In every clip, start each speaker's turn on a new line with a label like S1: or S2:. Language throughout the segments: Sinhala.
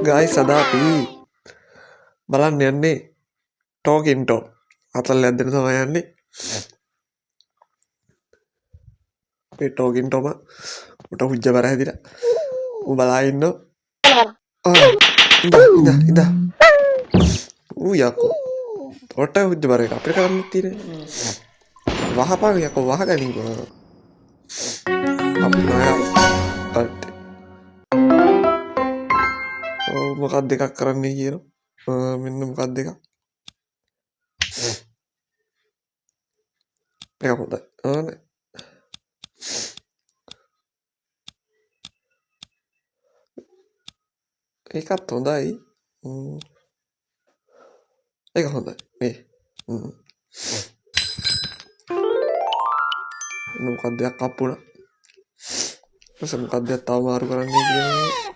S1: ගායිස් අද අපි බලන්න යන්නේ ටෝකින් ටොම් අතල් ඇදෙන තමයි යන්නේ අපේ ටෝකින් ටොම උට හුජ්ජ බර හැදිලා ඌ බලා ඉන්නවා ඉඳ ඌ යකෝ තොට හුජ්ජ බර එක අපිට කරන්න තියෙන්නේ වහපන් යකෝ වහගනින් මොකක් දෙකක් කරන්නේ කියනවා මෙන්න මොකක් දෙකක් එක හොඳයි ආනේ ඒකත් හොඳයි ඒක හොඳයි මේ මොකක් දෙයක් අප්පුණා ඊපස්සේ මොකක් දෙයක් තව මාරු කරන්නේ කියන්නේ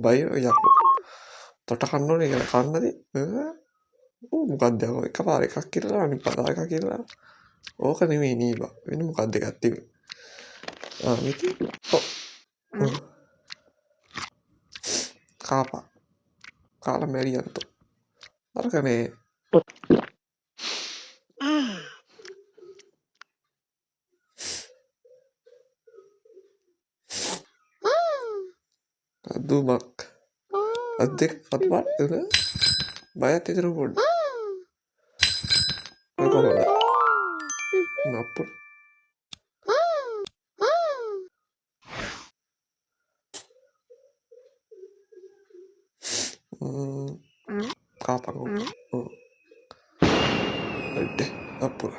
S1: බයි යකෝ තොට කන්න ඕනේ කියලා කන්නද ඌ මොකක්ද යකෝ එකපාර එකක් කියලා අනිත් පාර එකක් කියලා ඕක නෙමෙයි නීබා වෙන මොකක්ද එකක් තිබෙන්නේ මිති කාපා කාලා මැරියන්තෝ අරකනේ දුමක් අත් දෙක අත්පාට බයත් ඉතර පොඩ්ඩ කොහොමද නප්පුර කාපන් අඩ අප්පුර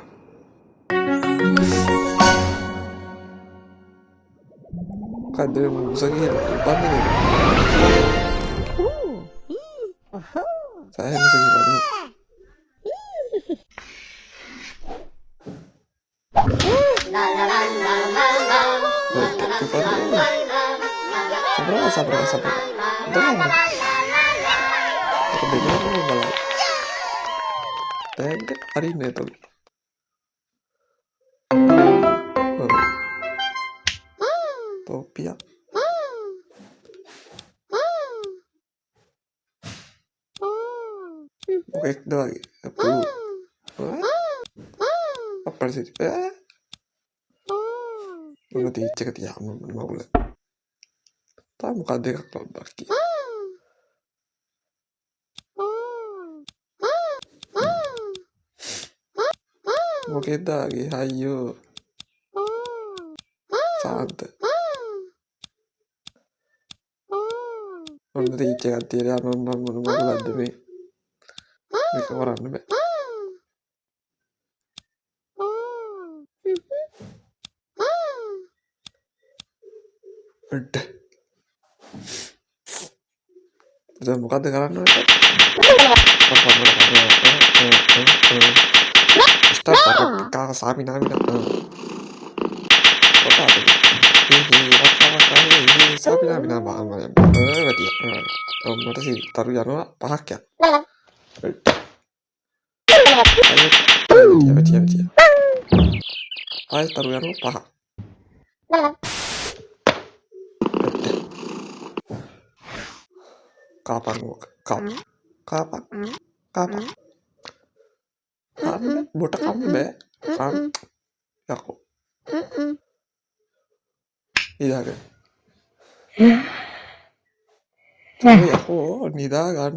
S1: කද මුසගේ බන්න saya masih gila dulu sabar hari ini tuh topia oke udah lagi apa sih nanti cek ya mau boleh tak muka deh kalau bagi oke dah lagi hayu santai nanti cek ya nonton mau boleh deh mereka orang nih udah udah muka deh karena start kakak sami nami sabi nami nama amalnya berarti mata sih taruh jangan pahak ya betul ay taruh jangan pahak kapan botak kamu be kan aku iya kan aku nida kan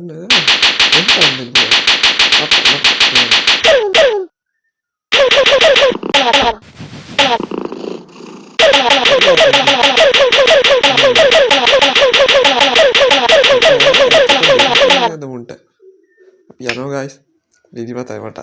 S1: ada muntah piano guys jadi mata